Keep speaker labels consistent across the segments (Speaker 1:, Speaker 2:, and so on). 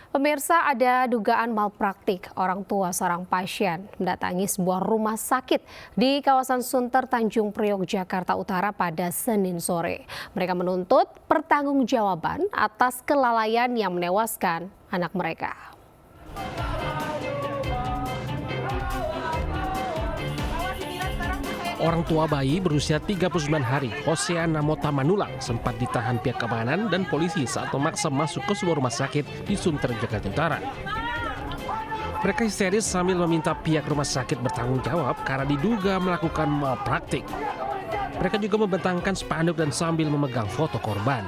Speaker 1: Pemirsa, ada dugaan malpraktik orang tua seorang pasien mendatangi sebuah rumah sakit di kawasan Sunter, Tanjung Priok, Jakarta Utara pada Senin sore. Mereka menuntut pertanggungjawaban atas kelalaian yang menewaskan anak mereka.
Speaker 2: Orang tua bayi berusia 39 hari, Hoseana Mota Manulang, sempat ditahan pihak keamanan dan polisi saat memaksa masuk ke sebuah rumah sakit di Sunter, Jakarta Utara. Mereka histeris sambil meminta pihak rumah sakit bertanggung jawab karena diduga melakukan malpraktik. Mereka juga membentangkan spanduk dan sambil memegang foto korban.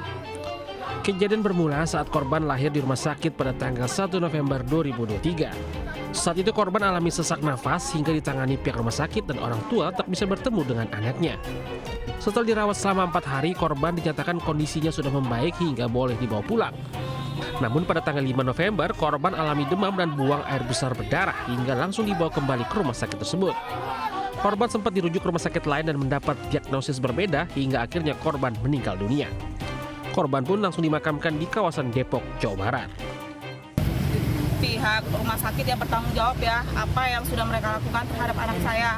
Speaker 2: Kejadian bermula saat korban lahir di rumah sakit pada tanggal 1 November 2023. Saat itu korban alami sesak nafas hingga ditangani pihak rumah sakit dan orang tua tak bisa bertemu dengan anaknya. Setelah dirawat selama 4 hari, korban dinyatakan kondisinya sudah membaik hingga boleh dibawa pulang. Namun pada tanggal 5 November, korban alami demam dan buang air besar berdarah hingga langsung dibawa kembali ke rumah sakit tersebut. Korban sempat dirujuk ke rumah sakit lain dan mendapat diagnosis berbeda hingga akhirnya korban meninggal dunia. Korban pun langsung dimakamkan di kawasan Depok, Jawa Barat.
Speaker 3: Pihak rumah sakit yang bertanggung jawab ya apa yang sudah mereka lakukan terhadap anak saya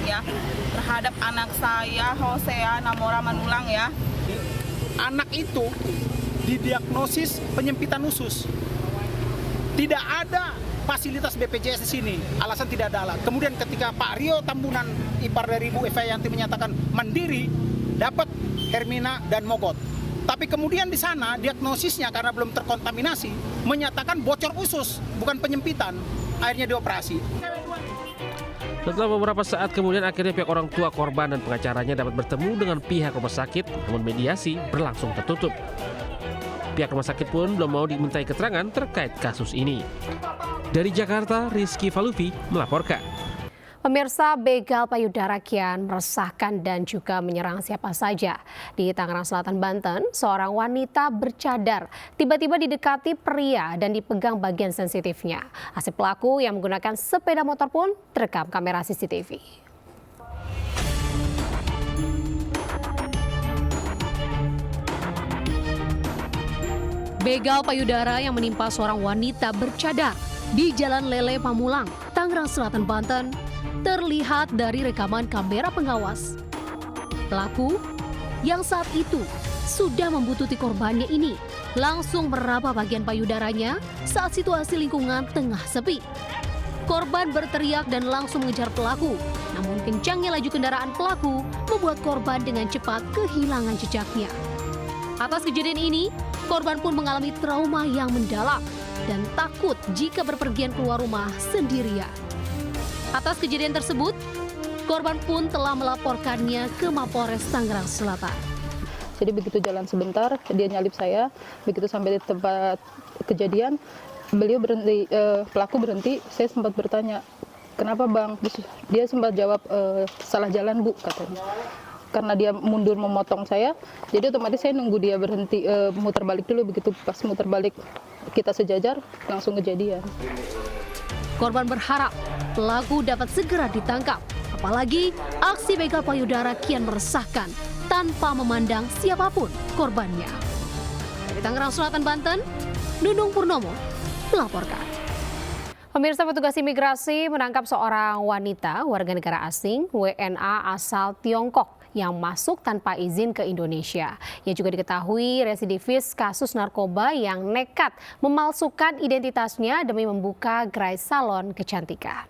Speaker 3: ya, terhadap anak saya Hoseana Mota Manulang ya.
Speaker 4: Anak itu didiagnosis penyempitan usus. Tidak ada fasilitas BPJS di sini, alasan tidak ada alat. Kemudian ketika Pak Rio Tambunan, ipar dari Bu Eva Yanti, menyatakan mandiri, dapat Hermina dan Mogot. Tapi kemudian di sana diagnosisnya karena belum terkontaminasi menyatakan bocor usus, bukan penyempitan. Akhirnya dioperasi.
Speaker 2: Setelah beberapa saat kemudian akhirnya pihak orang tua korban dan pengacaranya dapat bertemu dengan pihak rumah sakit, namun mediasi berlangsung tertutup. Pihak rumah sakit pun belum mau dimintai keterangan terkait kasus ini. Dari Jakarta, Rizky Falufi melaporkan.
Speaker 1: Pemirsa, begal payudara kian meresahkan dan juga menyerang siapa saja. Di Tangerang Selatan, Banten, seorang wanita bercadar tiba-tiba didekati pria dan dipegang bagian sensitifnya. Aksi pelaku yang menggunakan sepeda motor pun terekam kamera CCTV. Begal payudara yang menimpa seorang wanita bercadar di Jalan Lele Pamulang, Tangerang Selatan, Banten, terlihat dari rekaman kamera pengawas. Pelaku yang saat itu sudah membututi korbannya ini langsung meraba bagian payudaranya saat situasi lingkungan tengah sepi. Korban berteriak dan langsung mengejar pelaku, namun kencangnya laju kendaraan pelaku membuat korban dengan cepat kehilangan jejaknya. Atas kejadian ini, korban pun mengalami trauma yang mendalam dan takut jika berpergian keluar rumah sendirian. Atas kejadian tersebut, korban pun telah melaporkannya ke Mapolres Tangerang Selatan.
Speaker 5: Jadi begitu jalan sebentar, dia nyalip saya. Begitu sampai di tempat kejadian, beliau berhenti, pelaku berhenti. Saya sempat bertanya, kenapa bang? Dia sempat jawab, salah jalan bu, katanya. Karena dia mundur memotong saya, jadi otomatis saya nunggu dia berhenti, muter balik dulu. Begitu pas muter balik kita sejajar, langsung kejadian.
Speaker 1: Korban berharap pelaku dapat segera ditangkap. Apalagi aksi begal payudara kian meresahkan tanpa memandang siapapun korbannya. Dari Tangerang Selatan, Banten, Nunung Purnomo melaporkan. Pemirsa, petugas imigrasi menangkap seorang wanita warga negara asing WNA asal Tiongkok yang masuk tanpa izin ke Indonesia. Ia juga diketahui residivis kasus narkoba yang nekat memalsukan identitasnya demi membuka gerai salon kecantikan.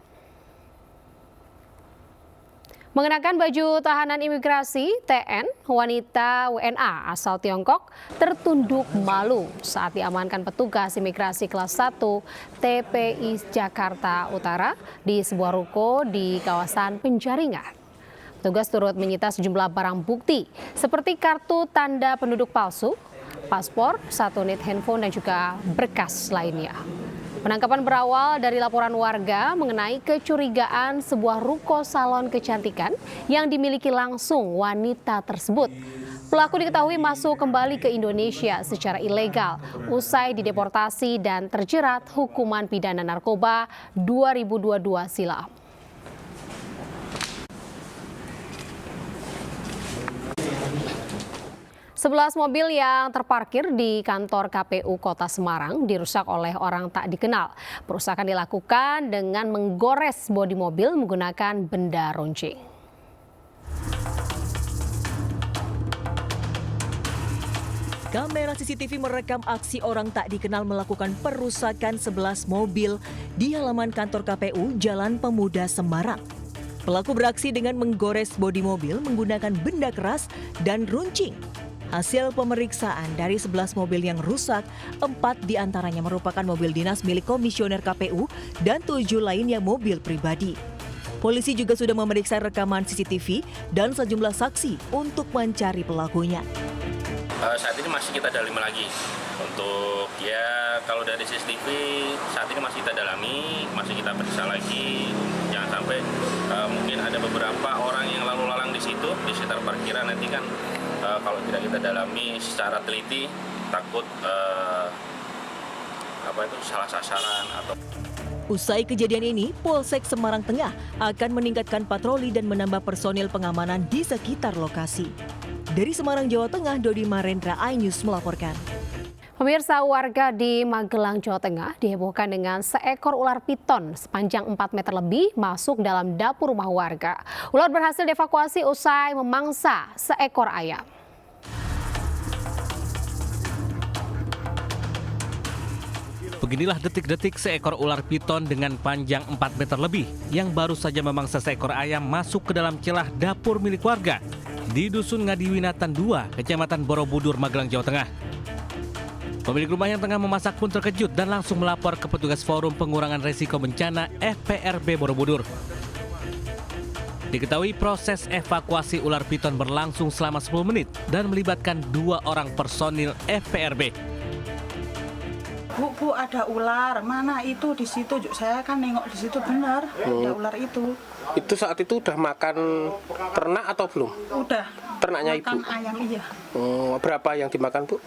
Speaker 1: Mengenakan baju tahanan imigrasi TN, wanita WNA asal Tiongkok tertunduk malu saat diamankan petugas imigrasi kelas 1 TPI Jakarta Utara di sebuah ruko di kawasan Penjaringan. Petugas turut menyita sejumlah barang bukti seperti kartu tanda penduduk palsu, paspor, 1 unit handphone dan juga berkas lainnya. Penangkapan berawal dari laporan warga mengenai kecurigaan sebuah ruko salon kecantikan yang dimiliki langsung wanita tersebut. Pelaku diketahui masuk kembali ke Indonesia secara ilegal usai dideportasi dan terjerat hukuman pidana narkoba 2022 silam. 11 mobil yang terparkir di kantor KPU Kota Semarang dirusak oleh orang tak dikenal. Perusakan dilakukan dengan menggores bodi mobil menggunakan benda runcing.
Speaker 6: Kamera CCTV merekam aksi orang tak dikenal melakukan perusakan 11 mobil di halaman kantor KPU Jalan Pemuda Semarang. Pelaku beraksi dengan menggores bodi mobil menggunakan benda keras dan runcing. Hasil pemeriksaan dari 11 mobil yang rusak, 4 diantaranya merupakan mobil dinas milik komisioner KPU dan 7 lainnya mobil pribadi. Polisi juga sudah memeriksa rekaman CCTV dan sejumlah saksi untuk mencari pelakunya.
Speaker 7: Saat ini masih kita dalami lagi. Untuk kalau dari CCTV saat ini masih kita dalami, masih kita periksa lagi. Jangan sampai mungkin ada beberapa orang yang lalu lalang di situ di sekitar parkiran, nanti kan kalau tidak kita dalami secara teliti takut salah sasaran atau.
Speaker 6: Usai kejadian ini, Polsek Semarang Tengah akan meningkatkan patroli dan menambah personil pengamanan di sekitar lokasi. Dari Semarang, Jawa Tengah, Dodi Marendra, iNews melaporkan.
Speaker 1: Pemirsa, warga di Magelang, Jawa Tengah dihebohkan dengan seekor ular piton sepanjang 4 meter lebih masuk dalam dapur rumah warga. Ular berhasil dievakuasi usai memangsa seekor ayam.
Speaker 2: Beginilah detik-detik seekor ular piton dengan panjang 4 meter lebih yang baru saja memangsa seekor ayam masuk ke dalam celah dapur milik warga di Dusun Ngadiwinatan 2, Kecamatan Borobudur, Magelang, Jawa Tengah. Pemilik rumah yang tengah memasak pun terkejut dan langsung melapor ke petugas Forum Pengurangan Risiko Bencana FPRB Borobudur. Diketahui proses evakuasi ular piton berlangsung selama 10 menit dan melibatkan 2 orang personil FPRB.
Speaker 8: Bu, ada ular. Mana itu di situ? Saya kan nengok di situ benar. Ada ular itu.
Speaker 9: Itu saat itu udah makan ternak atau belum?
Speaker 8: Udah.
Speaker 9: Ternaknya
Speaker 8: makan
Speaker 9: ibu?
Speaker 8: Ayam, iya.
Speaker 9: Berapa yang dimakan, Bu?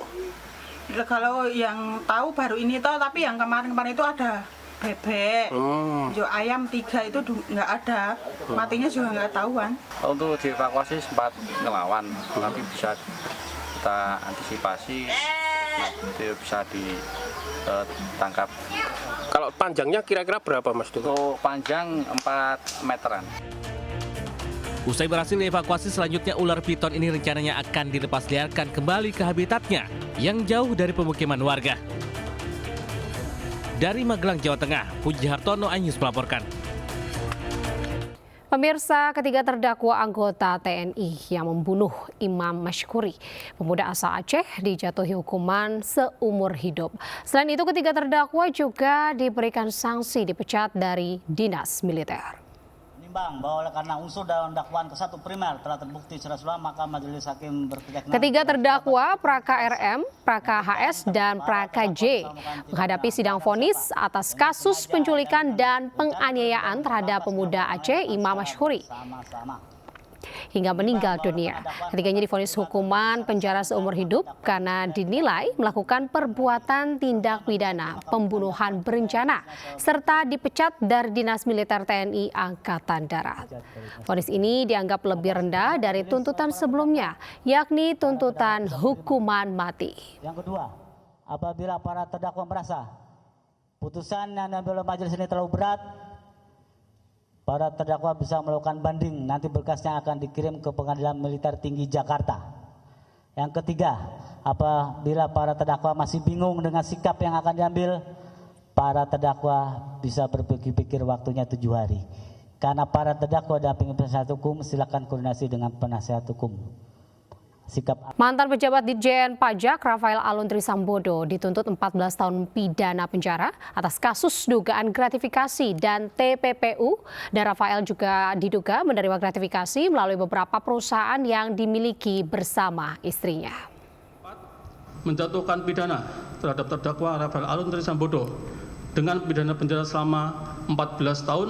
Speaker 8: Kalau yang tahu baru ini toh, tapi yang kemarin-kemarin itu ada bebek. Ayam 3 itu nggak ada. Matinya juga nggak tahuan.
Speaker 10: Untuk dievakuasi sempat ngelawan, tapi bisa kita antisipasi. Nanti bisa ditangkap.
Speaker 9: Kalau panjangnya kira-kira berapa, Mas?
Speaker 10: Untuk panjang 4 meteran.
Speaker 2: Usai berhasil dievakuasi, selanjutnya ular piton ini rencananya akan dilepas liarkan kembali ke habitatnya yang jauh dari pemukiman warga. Dari Magelang, Jawa Tengah, Puji Hartono, iNews melaporkan.
Speaker 1: Pemirsa, ketiga terdakwa anggota TNI yang membunuh Imam Mashkuri, pemuda asal Aceh, dijatuhi hukuman seumur hidup. Selain itu, ketiga terdakwa juga diberikan sanksi dipecat dari dinas militer.
Speaker 11: Menimbang bahwa karena unsur dalam dakwaan ke-1 primer telah terbukti secara keseluruhan, maka majelis hakim berkeyakinan
Speaker 1: ketiga terdakwa Praka RM, Praka HS, dan Praka J menghadapi sidang vonis atas kasus penculikan dan penganiayaan terhadap pemuda Aceh Imam Mashkuri hingga meninggal dunia. Ketiganya divonis hukuman penjara seumur hidup karena dinilai melakukan perbuatan tindak pidana pembunuhan berencana serta dipecat dari Dinas Militer TNI Angkatan Darat. Vonis ini dianggap lebih rendah dari tuntutan sebelumnya, yakni tuntutan hukuman mati.
Speaker 11: Yang kedua, apabila para terdakwa merasa putusan yang diambil oleh majelis ini terlalu berat, para terdakwa bisa melakukan banding, nanti berkasnya akan dikirim ke Pengadilan Militer Tinggi Jakarta. Yang ketiga, apabila para terdakwa masih bingung dengan sikap yang akan diambil, para terdakwa bisa berpikir-pikir waktunya 7 hari. Karena para terdakwa dampingi penasihat hukum, silakan koordinasi dengan penasihat hukum.
Speaker 1: Mantan pejabat Ditjen Pajak Rafael Alun Trisambodo dituntut 14 tahun pidana penjara atas kasus dugaan gratifikasi dan TPPU, dan Rafael juga diduga menerima gratifikasi melalui beberapa perusahaan yang dimiliki bersama istrinya.
Speaker 12: Menjatuhkan pidana terhadap terdakwa Rafael Alun Trisambodo dengan pidana penjara selama 14 tahun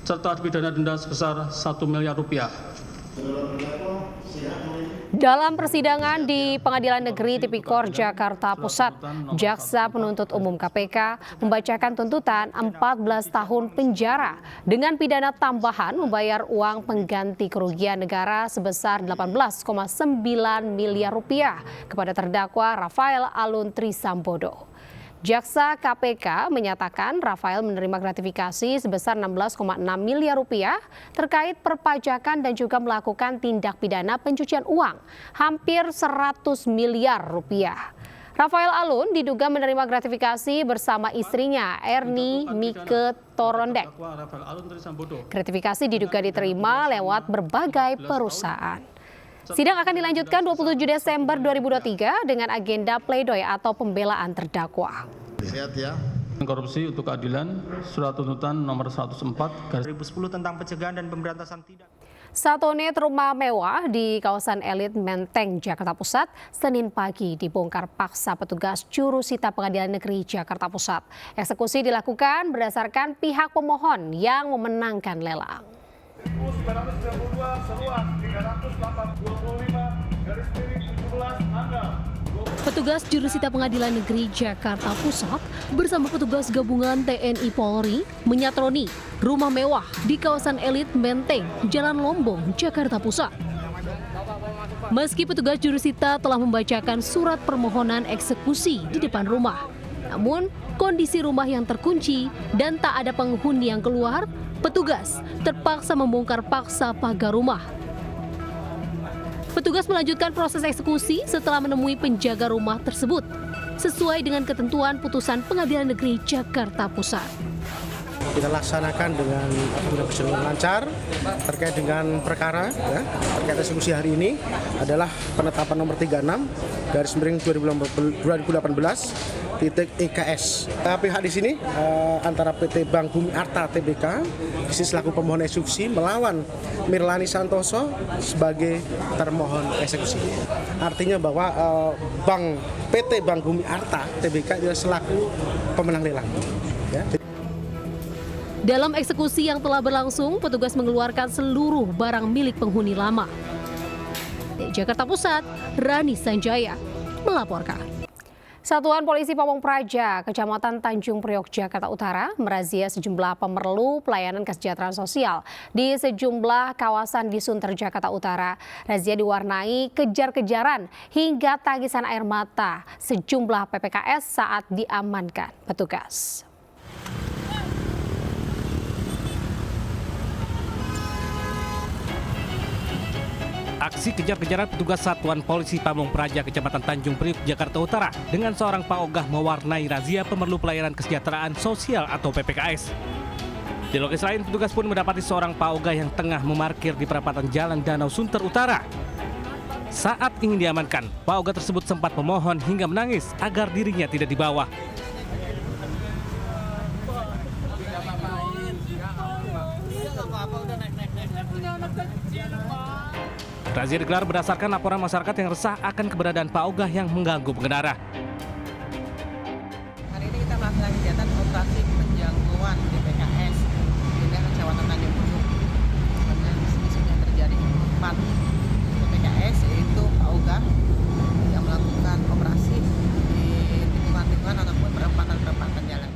Speaker 12: serta pidana denda sebesar 1 miliar rupiah.
Speaker 1: Dalam persidangan di Pengadilan Negeri Tipikor Jakarta Pusat, Jaksa Penuntut Umum KPK membacakan tuntutan 14 tahun penjara dengan pidana tambahan membayar uang pengganti kerugian negara sebesar 18,9 miliar rupiah kepada terdakwa Rafael Alun Trisambodo. Jaksa KPK menyatakan Rafael menerima gratifikasi sebesar 16,6 miliar rupiah terkait perpajakan dan juga melakukan tindak pidana pencucian uang hampir 100 miliar rupiah. Rafael Alun diduga menerima gratifikasi bersama istrinya Erni Mike Torondek. Gratifikasi diduga diterima lewat berbagai perusahaan. Sidang akan dilanjutkan 27 Desember 2023 dengan agenda pledoi atau pembelaan terdakwa.
Speaker 12: Sehat ya. Korupsi untuk keadilan, surat tuntutan nomor 104/2010
Speaker 13: tentang pencegahan dan pemberantasan tindak.
Speaker 1: Satu unit rumah mewah di kawasan elit Menteng, Jakarta Pusat, Senin pagi dibongkar paksa petugas jurusita Pengadilan Negeri Jakarta Pusat. Eksekusi dilakukan berdasarkan pihak pemohon yang memenangkan lelang. Petugas jurusita Pengadilan Negeri Jakarta Pusat bersama petugas gabungan TNI Polri menyatroni rumah mewah di kawasan elit Menteng, Jalan Lombong, Jakarta Pusat. Meski petugas jurusita telah membacakan surat permohonan eksekusi di depan rumah, namun kondisi rumah yang terkunci dan tak ada penghuni yang keluar, petugas terpaksa membongkar paksa pagar rumah. Petugas melanjutkan proses eksekusi setelah menemui penjaga rumah tersebut, sesuai dengan ketentuan putusan Pengadilan Negeri Jakarta Pusat.
Speaker 14: Kita laksanakan dengan berjalan lancar terkait dengan perkara ya, terkait eksekusi hari ini adalah penetapan nomor 36/2018 pihak di sini antara PT Bank Bumi Arta Tbk di sini selaku pemohon eksekusi melawan Mirlani Santoso sebagai termohon eksekusi. Artinya bahwa PT Bank Bumi Arta Tbk adalah selaku pemenang lelang. Ya.
Speaker 1: Dalam eksekusi yang telah berlangsung, petugas mengeluarkan seluruh barang milik penghuni lama. Di Jakarta Pusat, Rani Sanjaya melaporkan. Satuan Polisi Pamong Praja, Kecamatan Tanjung Priok, Jakarta Utara, merazia sejumlah pemerlu pelayanan kesejahteraan sosial di sejumlah kawasan di Sunter, Jakarta Utara. Razia diwarnai kejar-kejaran hingga tangisan air mata sejumlah PPKS saat diamankan petugas.
Speaker 2: Aksi kejar-kejaran petugas Satuan Polisi Pamong Praja Kecamatan Tanjung Priok, Jakarta Utara dengan seorang paogah mewarnai razia pemerlu pelayanan kesejahteraan sosial atau PPKS. Di lokasi lain, petugas pun mendapati seorang paogah yang tengah memarkir di perapatan Jalan Danau Sunter Utara. Saat ingin diamankan, paogah tersebut sempat memohon hingga menangis agar dirinya tidak dibawa. Razia digelar berdasarkan laporan masyarakat yang resah akan keberadaan paogah yang mengganggu pengendara.
Speaker 15: Hari ini kita melakukan kegiatan operasi penjangkauan PPKS di Kecamatan Tanjung Priok. Di sini sudah terjadi 4 PPKS, yaitu paogah yang melakukan operasi di tikungan-tikungan ataupun perempatan-perempatan jalan.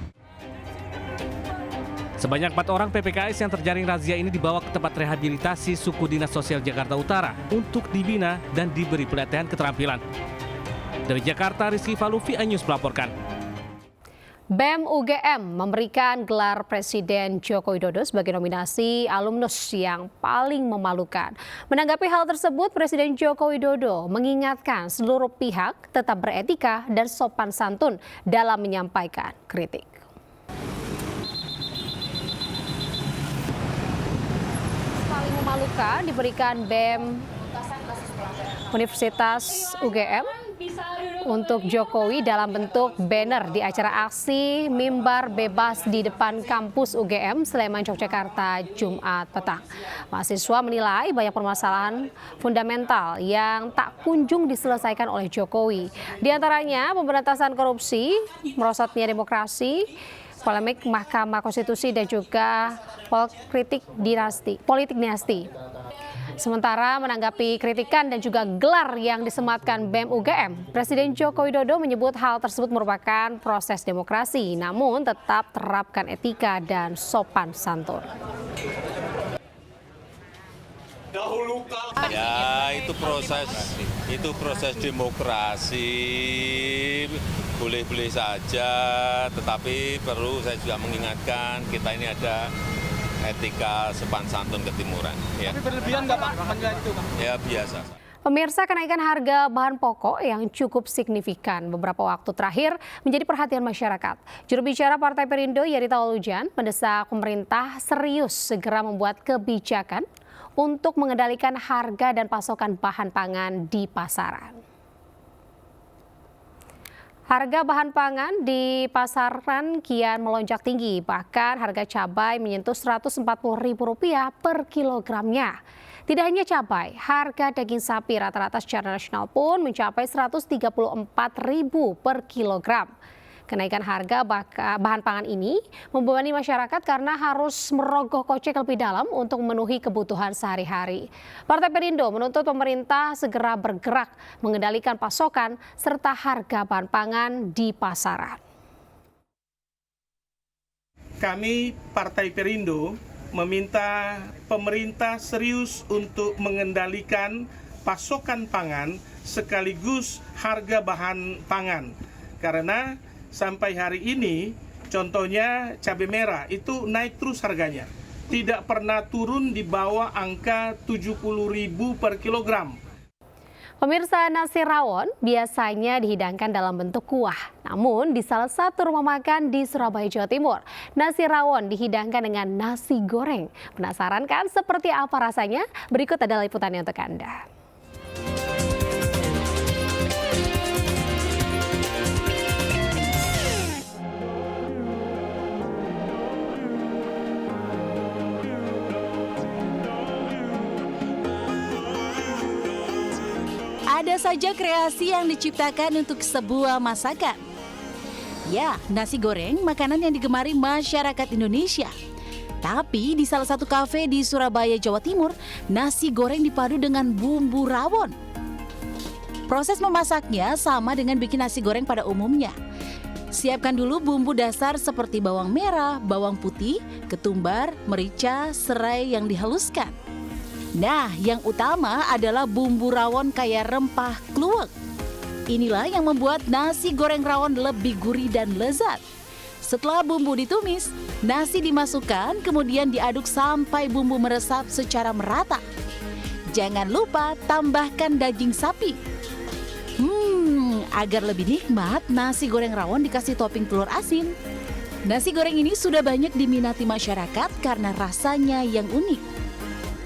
Speaker 2: Sebanyak 4 orang PPKS yang terjaring razia ini dibawa ke tempat rehabilitasi Suku Dinas Sosial Jakarta Utara untuk dibina dan diberi pelatihan keterampilan. Dari Jakarta, Rizky Falufi, iNews melaporkan.
Speaker 1: BEM UGM memberikan gelar Presiden Joko Widodo sebagai nominasi alumnus yang paling memalukan. Menanggapi hal tersebut, Presiden Joko Widodo mengingatkan seluruh pihak tetap beretika dan sopan santun dalam menyampaikan kritik. Paling memalukan diberikan BEM Universitas UGM untuk Jokowi dalam bentuk banner di acara aksi mimbar bebas di depan kampus UGM Sleman, Yogyakarta, Jumat petang. Mahasiswa menilai banyak permasalahan fundamental yang tak kunjung diselesaikan oleh Jokowi. Di antaranya pemberantasan korupsi, merosotnya demokrasi, polemik Mahkamah Konstitusi dan juga politik dinasti. Sementara menanggapi kritikan dan juga gelar yang disematkan BEM UGM, Presiden Joko Widodo menyebut hal tersebut merupakan proses demokrasi, namun tetap terapkan etika dan sopan santun.
Speaker 16: Ya, itu proses demokrasi, boleh-boleh saja, tetapi perlu saya juga mengingatkan kita ini ada etika sopan santun ketimuran. Ya.
Speaker 4: Tapi berlebihan nggak Pak? Itu, Pak?
Speaker 16: Ya biasa.
Speaker 1: Pemirsa, kenaikan harga bahan pokok yang cukup signifikan beberapa waktu terakhir menjadi perhatian masyarakat. Juru bicara Partai Perindo Yerita Olujan mendesak pemerintah serius segera membuat kebijakan untuk mengendalikan harga dan pasokan bahan pangan di pasaran. Harga bahan pangan di pasaran kian melonjak tinggi, bahkan harga cabai menyentuh Rp140.000 per kilogramnya. Tidak hanya cabai, harga daging sapi rata-rata secara nasional pun mencapai Rp134.000 per kilogram. Kenaikan harga bahan pangan ini membebani masyarakat karena harus merogoh kocek lebih dalam untuk memenuhi kebutuhan sehari-hari. Partai Perindo menuntut pemerintah segera bergerak mengendalikan pasokan serta harga bahan pangan di pasaran.
Speaker 17: Kami Partai Perindo meminta pemerintah serius untuk mengendalikan pasokan pangan sekaligus harga bahan pangan. Karena sampai hari ini, contohnya cabai merah itu naik terus harganya. Tidak pernah turun di bawah angka Rp70.000 per kilogram.
Speaker 1: Pemirsa, nasi rawon biasanya dihidangkan dalam bentuk kuah. Namun di salah satu rumah makan di Surabaya, Jawa Timur, nasi rawon dihidangkan dengan nasi goreng. Penasaran kan seperti apa rasanya? Berikut adalah liputannya untuk Anda.
Speaker 18: Ada saja kreasi yang diciptakan untuk sebuah masakan. Ya, nasi goreng makanan yang digemari masyarakat Indonesia. Tapi di salah satu kafe di Surabaya, Jawa Timur, nasi goreng dipadu dengan bumbu rawon. Proses memasaknya sama dengan bikin nasi goreng pada umumnya. Siapkan dulu bumbu dasar seperti bawang merah, bawang putih, ketumbar, merica, serai yang dihaluskan. Nah, yang utama adalah bumbu rawon kaya rempah kluwek. Inilah yang membuat nasi goreng rawon lebih gurih dan lezat. Setelah bumbu ditumis, nasi dimasukkan kemudian diaduk sampai bumbu meresap secara merata. Jangan lupa tambahkan daging sapi. Agar lebih nikmat, nasi goreng rawon dikasih topping telur asin. Nasi goreng ini sudah banyak diminati masyarakat karena rasanya yang unik.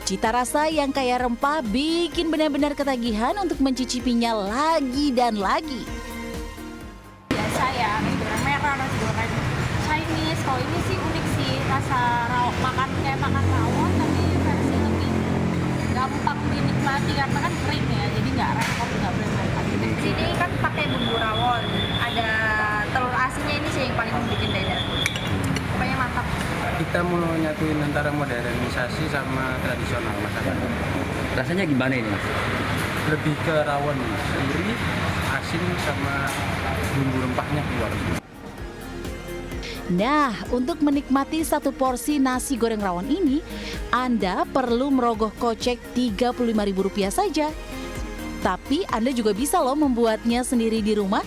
Speaker 18: Cita rasa yang kaya rempah bikin benar-benar ketagihan untuk mencicipinya lagi dan lagi.
Speaker 19: Biasa ya, nasi goreng merah, nasi goreng Chinese. Kalau ini sih unik sih, rasa makan kayak makan rawon tapi versi lebih gampang dinikmati karena kan kering ya, jadi nggak repot, nggak berat. Di sini kan pakai bumbu rawon, ada telur asinnya, ini sih yang paling bikin beda. Pokoknya mantap.
Speaker 20: Kita mau nyatuin antara modernisasi sama tradisional masakan. Rasanya gimana ini? Lebih ke rawon, gurih, asin sama bumbu rempahnya keluar.
Speaker 18: Nah, untuk menikmati satu porsi nasi goreng rawon ini, Anda perlu merogoh kocek Rp35.000 saja. Tapi Anda juga bisa loh membuatnya sendiri di rumah.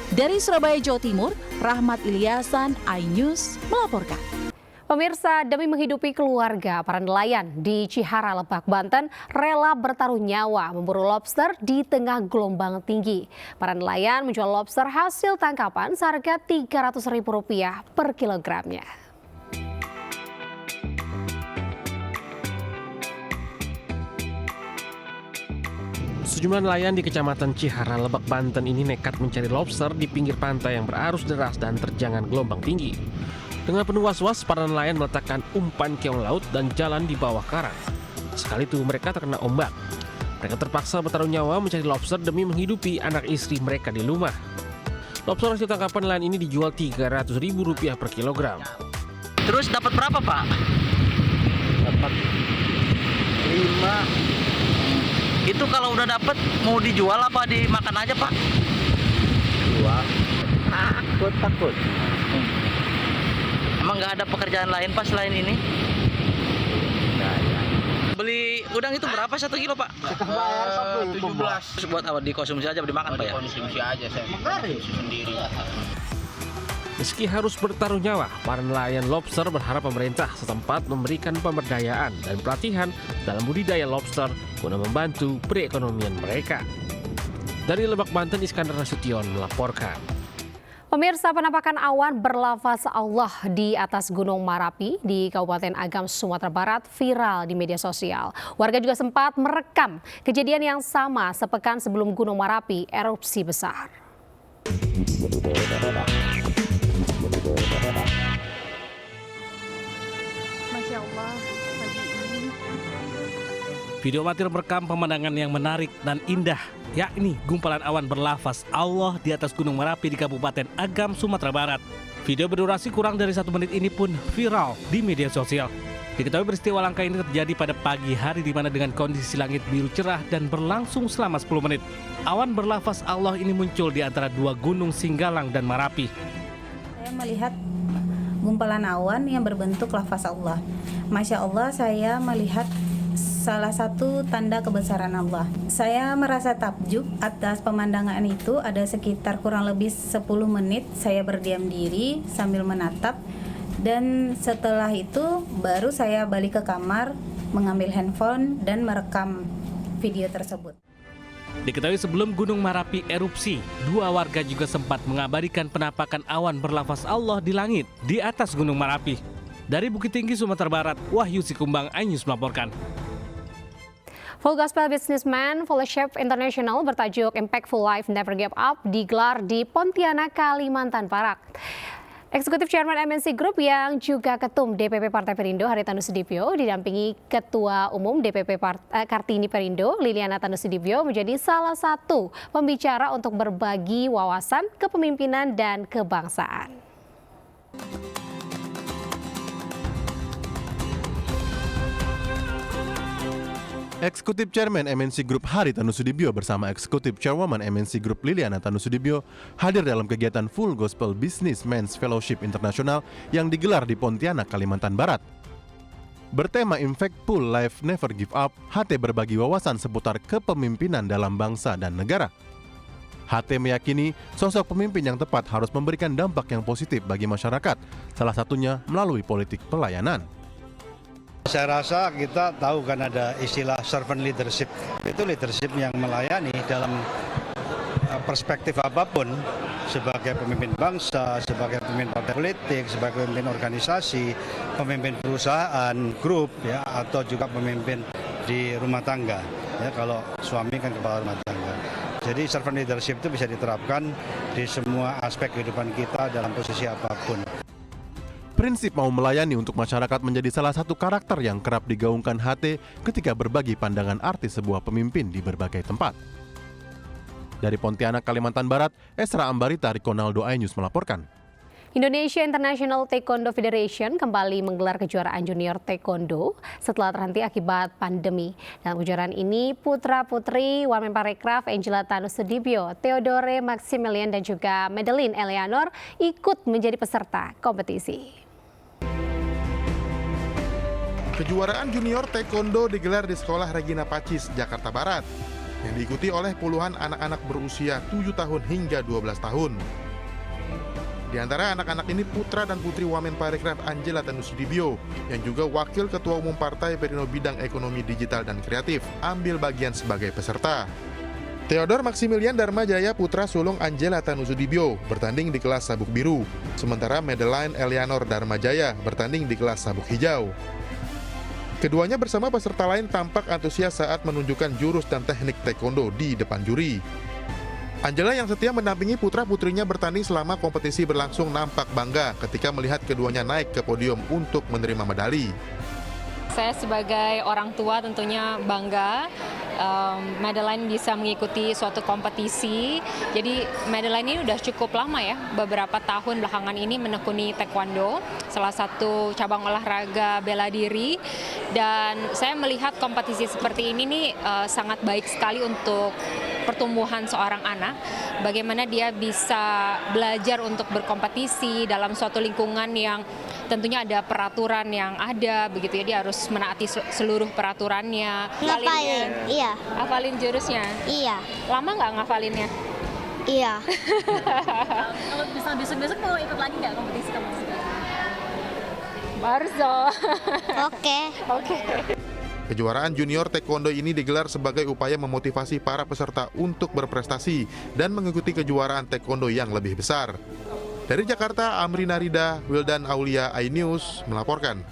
Speaker 18: Dari Surabaya, Jawa Timur, Rahmat Ilyasan, iNews melaporkan.
Speaker 1: Pemirsa, demi menghidupi keluarga, para nelayan di Cihara, Lebak, Banten rela bertaruh nyawa memburu lobster di tengah gelombang tinggi. Para nelayan menjual lobster hasil tangkapan seharga Rp300.000 per kilogramnya.
Speaker 2: Sejumlah nelayan di Kecamatan Cihara, Lebak, Banten ini nekat mencari lobster di pinggir pantai yang berarus deras dan terjangan gelombang tinggi. Dengan penuh was-was, para nelayan meletakkan umpan keong laut dan jalan di bawah karang. Sekali itu mereka terkena ombak. Mereka terpaksa bertaruh nyawa mencari lobster demi menghidupi anak istri mereka di rumah. Lobster hasil tangkapan nelayan ini dijual Rp300.000 per kilogram.
Speaker 13: Terus dapat berapa, Pak?
Speaker 20: Dapat
Speaker 21: 5. Itu kalau udah dapet mau dijual apa dimakan aja, Pak? Jual. Takut. Emang nggak ada pekerjaan lain Pak selain ini? Nggak ada. Beli udang itu berapa 1 kilo, Pak?
Speaker 20: Bayar
Speaker 21: 17. Buat apa? Dikonsumsi aja, dimakan, Pak ya?
Speaker 20: Konsumsi aja, saya konsumsi sendiri.
Speaker 2: Meski harus bertaruh nyawa, para nelayan lobster berharap pemerintah setempat memberikan pemberdayaan dan pelatihan dalam budidaya lobster guna membantu perekonomian mereka. Dari Lebak, Banten, Iskandar Nasution melaporkan.
Speaker 1: Pemirsa, penampakan awan berlafaz Allah di atas Gunung Marapi di Kabupaten Agam, Sumatera Barat viral di media sosial. Warga juga sempat merekam kejadian yang sama sepekan sebelum Gunung Marapi erupsi besar.
Speaker 19: Masya Allah, pagi ini.
Speaker 22: Video amatir merekam pemandangan yang menarik dan indah, yakni gumpalan awan berlafaz Allah di atas Gunung Marapi di Kabupaten Agam, Sumatera Barat. Video berdurasi kurang dari 1 menit ini pun viral di media sosial. Diketahui peristiwa langka ini terjadi pada pagi hari di mana dengan kondisi langit biru cerah dan berlangsung selama 10 menit. Awan berlafaz Allah ini muncul di antara 2 gunung Singgalang dan Marapi.
Speaker 23: Saya melihat gumpalan awan yang berbentuk lafaz Allah. Masya Allah, saya melihat salah satu tanda kebesaran Allah. Saya merasa takjub atas pemandangan itu. Ada sekitar kurang lebih 10 menit saya berdiam diri sambil menatap. Dan setelah itu baru saya balik ke kamar, mengambil handphone dan merekam video tersebut.
Speaker 22: Diketahui sebelum Gunung Marapi erupsi, 2 warga juga sempat mengabadikan penampakan awan berlafaz Allah di langit di atas Gunung Marapi. Dari Bukit Tinggi, Sumatera Barat, Wahyu Sikumbang, iNews melaporkan.
Speaker 1: Full Gospel Businessman Fellowship International bertajuk Impactful Life Never Give Up digelar di Pontianak, Kalimantan Barat. Eksekutif Chairman MNC Group yang juga Ketum DPP Partai Perindo Haritanu Sudibyo didampingi Ketua Umum DPP Kartini Perindo Liliana Tanu Sudibyo menjadi salah satu pembicara untuk berbagi wawasan kepemimpinan dan kebangsaan.
Speaker 24: Eksekutif Chairman MNC Group Haritanu Sudibyo bersama Eksekutif Chairwoman MNC Group Liliana Tanu Sudibyo hadir dalam kegiatan Full Gospel Businessmen's Fellowship International yang digelar di Pontianak, Kalimantan Barat. Bertema Impactful Life Never Give Up, HT berbagi wawasan seputar kepemimpinan dalam bangsa dan negara. HT meyakini sosok pemimpin yang tepat harus memberikan dampak yang positif bagi masyarakat, salah satunya melalui politik pelayanan.
Speaker 25: Saya rasa kita tahu kan ada istilah servant leadership, itu leadership yang melayani dalam perspektif apapun, sebagai pemimpin bangsa, sebagai pemimpin partai politik, sebagai pemimpin organisasi, pemimpin perusahaan, grup, ya, atau juga pemimpin di rumah tangga. Ya, kalau suami kan kepala rumah tangga. Jadi servant leadership itu bisa diterapkan di semua aspek kehidupan kita dalam posisi apapun.
Speaker 24: Prinsip mau melayani untuk masyarakat menjadi salah satu karakter yang kerap digaungkan HT ketika berbagi pandangan arti sebuah pemimpin di berbagai tempat. Dari Pontianak, Kalimantan Barat, Esra Ambarita, Rikonaldo, iNews melaporkan.
Speaker 1: Indonesia International Taekwondo Federation kembali menggelar kejuaraan junior taekwondo setelah terhenti akibat pandemi. Dalam kejuaraan ini, putra-putri Wamenparekraf Angela Tanu Sudibyo, Theodore Maximilian dan juga Madeline Eleanor ikut menjadi peserta kompetisi.
Speaker 26: Kejuaraan junior taekwondo digelar di Sekolah Regina Pacis, Jakarta Barat, yang diikuti oleh puluhan anak-anak berusia 7 tahun hingga 12 tahun. Di antara anak-anak ini putra dan putri Wamenparekraf Angela Tanu Sudibyo, yang juga Wakil Ketua Umum Partai Perindo Bidang Ekonomi Digital dan Kreatif, ambil bagian sebagai peserta. Theodore Maximilian Darmajaya, putra sulung Angela Tanu Sudibyo, bertanding di kelas sabuk biru, sementara Madeline Eleanor Darmajaya bertanding di kelas sabuk hijau. Keduanya bersama peserta lain tampak antusias saat menunjukkan jurus dan teknik taekwondo di depan juri. Angela yang setia mendampingi putra-putrinya bertanding selama kompetisi berlangsung nampak bangga ketika melihat keduanya naik ke podium untuk menerima medali.
Speaker 27: Saya sebagai orang tua tentunya bangga
Speaker 3: Madeline bisa mengikuti suatu kompetisi. Jadi Madeline ini udah cukup lama ya, beberapa tahun belakangan ini menekuni taekwondo, salah satu cabang olahraga bela diri. Dan saya melihat kompetisi seperti ini nih sangat baik sekali untuk pertumbuhan seorang anak, bagaimana dia bisa belajar untuk berkompetisi dalam suatu lingkungan yang tentunya ada peraturan yang ada, begitu ya, dia harus menaati seluruh peraturannya.
Speaker 5: Ngapalin, iya.
Speaker 3: Hafalin jurusnya?
Speaker 5: Iya.
Speaker 3: Lama nggak ngafalinnya?
Speaker 5: Iya.
Speaker 19: Kalau bisa besok-besok mau ikut lagi nggak kompetisi kamu?
Speaker 3: Harus dong.
Speaker 5: Oke.
Speaker 3: Oke.
Speaker 26: Kejuaraan junior taekwondo ini digelar sebagai upaya memotivasi para peserta untuk berprestasi dan mengikuti kejuaraan taekwondo yang lebih besar. Dari Jakarta, Amrina Rida, Wildan Aulia, iNews melaporkan.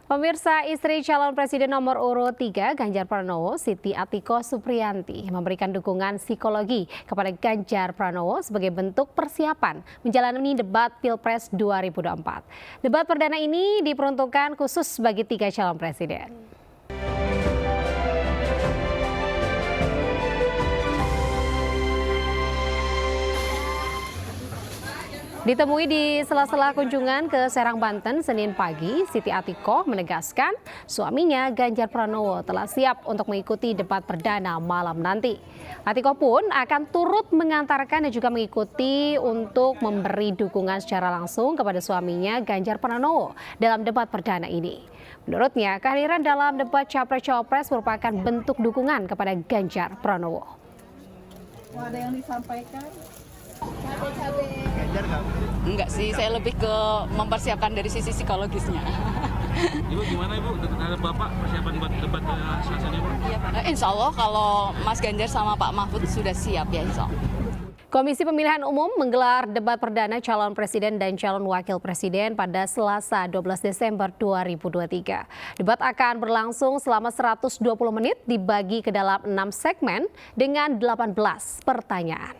Speaker 1: Pemirsa, istri calon presiden nomor urut 3 Ganjar Pranowo, Siti Atiko Supriyanti, memberikan dukungan psikologi kepada Ganjar Pranowo sebagai bentuk persiapan menjalani debat Pilpres 2024. Debat perdana ini diperuntukkan khusus bagi 3 calon presiden. Ditemui di sela-sela kunjungan ke Serang, Banten, Senin pagi, Siti Atiko menegaskan suaminya Ganjar Pranowo telah siap untuk mengikuti debat perdana malam nanti. Atiko pun akan turut mengantarkan dan juga mengikuti untuk memberi dukungan secara langsung kepada suaminya Ganjar Pranowo dalam debat perdana ini. Menurutnya, kehadiran dalam debat Capres-Cawapres merupakan bentuk dukungan kepada Ganjar Pranowo.
Speaker 6: Ada yang disampaikan?
Speaker 7: Enggak sih, saya lebih ke mempersiapkan dari sisi psikologisnya.
Speaker 22: Ibu gimana Ibu terhadap Bapak persiapan buat debat Selasa ini?
Speaker 7: Insya Allah kalau Mas Ganjar sama Pak Mahfud sudah siap ya insya Allah.
Speaker 1: Komisi Pemilihan Umum menggelar debat perdana calon presiden dan calon wakil presiden pada Selasa 12 Desember 2023. Debat akan berlangsung selama 120 menit dibagi ke dalam 6 segmen dengan 18 pertanyaan.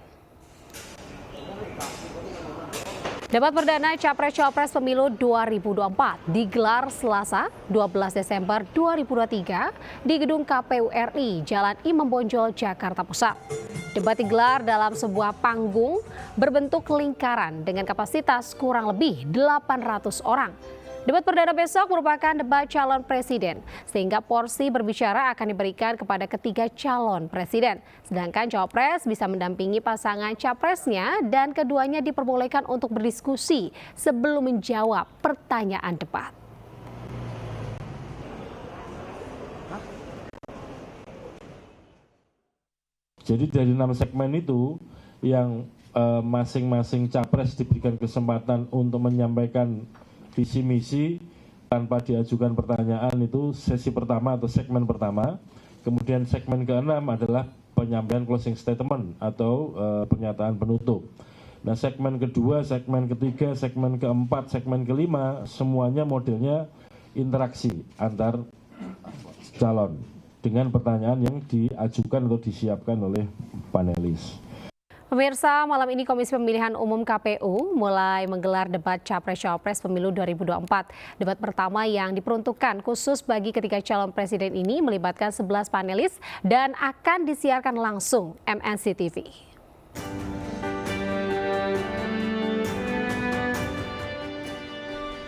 Speaker 1: Debat perdana Capres-Cawapres Pemilu 2024 digelar Selasa 12 Desember 2023 di Gedung KPU RI, Jalan Imam Bonjol, Jakarta Pusat. Debat digelar dalam sebuah panggung berbentuk lingkaran dengan kapasitas kurang lebih 800 orang. Debat perdana besok merupakan debat calon presiden, sehingga porsi berbicara akan diberikan kepada ketiga calon presiden. Sedangkan cawapres bisa mendampingi pasangan capresnya dan keduanya diperbolehkan untuk berdiskusi sebelum menjawab pertanyaan debat.
Speaker 8: Jadi dari 6 segmen itu yang masing-masing capres diberikan kesempatan untuk menyampaikan visi misi tanpa diajukan pertanyaan, itu sesi pertama atau segmen pertama. Kemudian segmen ke-6 adalah penyampaian closing statement atau pernyataan penutup. Nah, segmen kedua, segmen ketiga, segmen keempat, segmen kelima semuanya modelnya interaksi antar calon dengan pertanyaan yang diajukan atau disiapkan oleh panelis.
Speaker 1: Pemirsa, malam ini Komisi Pemilihan Umum KPU mulai menggelar debat Capres-Cawapres Pemilu 2024. Debat pertama yang diperuntukkan khusus bagi ketiga calon presiden ini melibatkan 11 panelis dan akan disiarkan langsung MNC TV.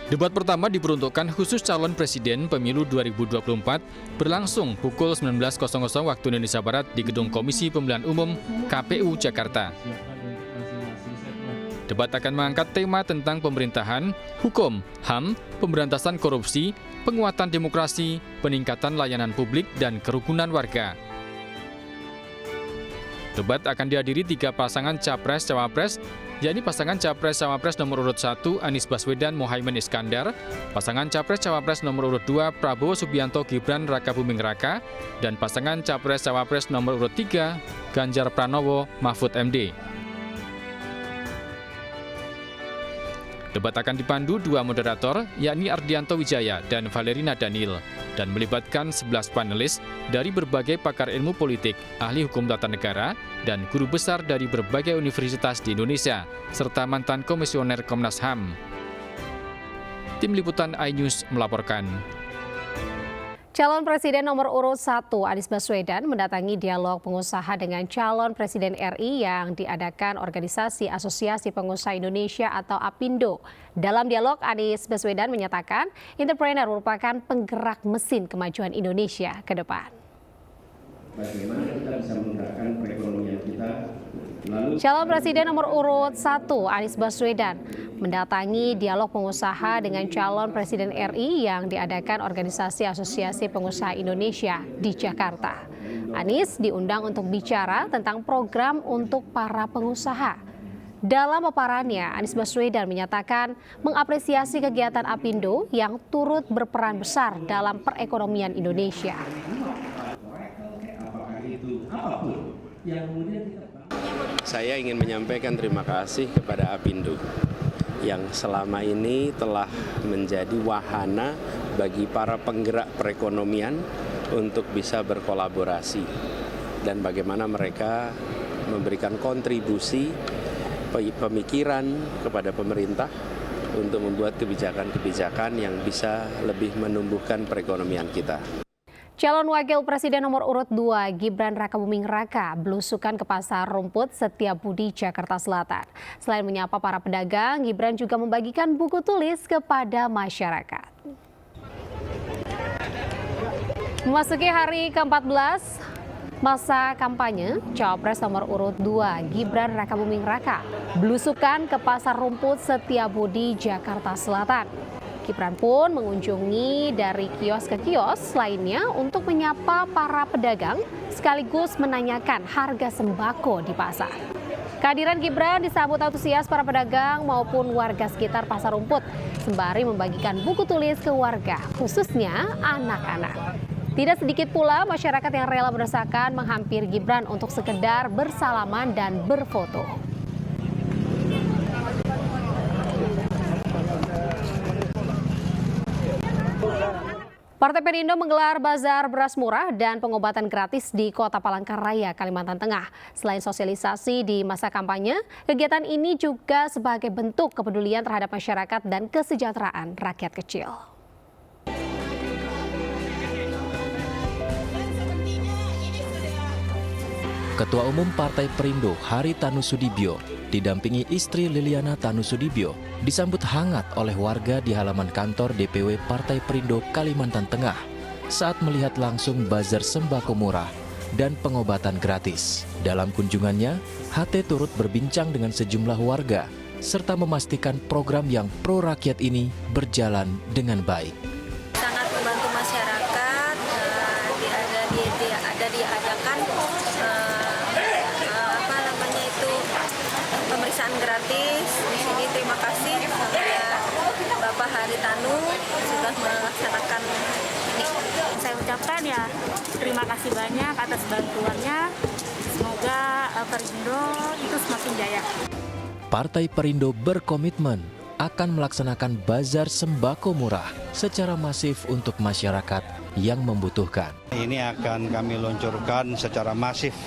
Speaker 9: Debat pertama diperuntukkan khusus calon presiden pemilu 2024 berlangsung pukul 19.00 waktu Indonesia Barat di Gedung Komisi Pemilihan Umum KPU Jakarta. Debat akan mengangkat tema tentang pemerintahan, hukum, HAM, pemberantasan korupsi, penguatan demokrasi, peningkatan layanan publik, dan kerukunan warga. Debat akan dihadiri 3 pasangan Capres-Cawapres, yakni pasangan Capres-Cawapres nomor urut 1 Anies Baswedan Mohaimin Iskandar, pasangan Capres-Cawapres nomor urut 2 Prabowo Subianto Gibran Rakabuming Raka, dan pasangan Capres-Cawapres nomor urut 3 Ganjar Pranowo Mahfud MD. Debat akan dipandu 2 moderator, yakni Ardianto Wijaya dan Valerina Daniel, dan melibatkan 11 panelis dari berbagai pakar ilmu politik, ahli hukum tata negara, dan guru besar dari berbagai universitas di Indonesia, serta mantan komisioner Komnas HAM. Tim Liputan iNews melaporkan.
Speaker 1: Calon Presiden nomor urut 1 Anies Baswedan mendatangi dialog pengusaha dengan calon Presiden RI yang diadakan Organisasi Asosiasi Pengusaha Indonesia atau APindo. Dalam dialog, Anies Baswedan menyatakan entrepreneur merupakan penggerak mesin kemajuan Indonesia ke depan.
Speaker 4: Bagaimana kita bisa menggerakkan perekonomian kita.
Speaker 1: Calon Presiden nomor urut 1 Anies Baswedan mendatangi dialog pengusaha dengan calon Presiden RI yang diadakan Organisasi Asosiasi Pengusaha Indonesia di Jakarta. Anies diundang untuk bicara tentang program untuk para pengusaha. Dalam paparannya, Anies Baswedan menyatakan mengapresiasi kegiatan APindo yang turut berperan besar dalam perekonomian Indonesia.
Speaker 10: Saya ingin menyampaikan terima kasih kepada APindo yang selama ini telah menjadi wahana bagi para penggerak perekonomian untuk bisa berkolaborasi dan bagaimana mereka memberikan kontribusi pemikiran kepada pemerintah untuk membuat kebijakan-kebijakan yang bisa lebih menumbuhkan perekonomian kita.
Speaker 1: Calon Wakil Presiden nomor urut 2 Gibran Rakabuming Raka belusukan ke Pasar Rumput Setiabudi, Jakarta Selatan. Selain menyapa para pedagang, Gibran juga membagikan buku tulis kepada masyarakat. Memasuki hari ke-14 masa kampanye, Cawapres nomor urut 2 Gibran Rakabuming Raka belusukan ke Pasar Rumput Setiabudi, Jakarta Selatan. Gibran pun mengunjungi dari kios ke kios lainnya untuk menyapa para pedagang sekaligus menanyakan harga sembako di pasar. Kehadiran Gibran disambut antusias para pedagang maupun warga sekitar Pasar Rumput sembari membagikan buku tulis ke warga, khususnya anak-anak. Tidak sedikit pula masyarakat yang rela berdesakan menghampiri Gibran untuk sekedar bersalaman dan berfoto. Partai Perindo menggelar bazar beras murah dan pengobatan gratis di Kota Palangkaraya, Kalimantan Tengah. Selain sosialisasi di masa kampanye, kegiatan ini juga sebagai bentuk kepedulian terhadap masyarakat dan kesejahteraan rakyat kecil.
Speaker 11: Ketua Umum Partai Perindo Hari Tanusudibyo didampingi istri Liliana Tanusudibyo disambut hangat oleh warga di halaman kantor DPW Partai Perindo Kalimantan Tengah saat melihat langsung bazar sembako murah dan pengobatan gratis. Dalam kunjungannya, HT turut berbincang dengan sejumlah warga serta memastikan program yang pro rakyat ini berjalan dengan baik.
Speaker 12: Sangat membantu masyarakat, diadakan pemeriksaan gratis di sini. Terima kasih kepada Bapak Hari Tanu sudah melaksanakan ini.
Speaker 19: Saya ucapkan ya terima kasih banyak atas bantuannya. Semoga Perindo itu semakin jaya.
Speaker 11: Partai Perindo berkomitmen akan melaksanakan bazar sembako murah secara masif untuk masyarakat yang membutuhkan.
Speaker 25: Ini akan kami luncurkan secara masif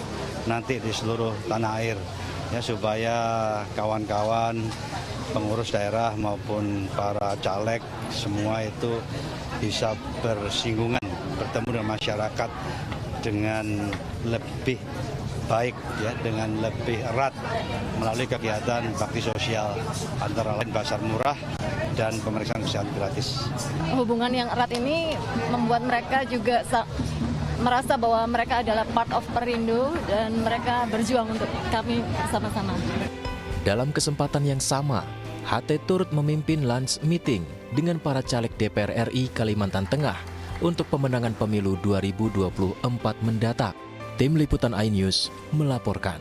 Speaker 25: nanti di seluruh tanah air. Ya, supaya kawan-kawan pengurus daerah maupun para caleg semua itu bisa bersinggungan, bertemu dengan masyarakat dengan lebih baik, ya, dengan lebih erat melalui kegiatan bakti sosial antara lain pasar murah dan pemeriksaan kesehatan gratis.
Speaker 14: Hubungan yang erat ini membuat mereka juga merasa bahwa mereka adalah part of Perindo dan mereka berjuang untuk kami bersama-sama.
Speaker 11: Dalam kesempatan yang sama, HT turut memimpin lunch meeting dengan para caleg DPR RI Kalimantan Tengah untuk pemenangan pemilu 2024 mendatang. Tim Liputan iNews melaporkan.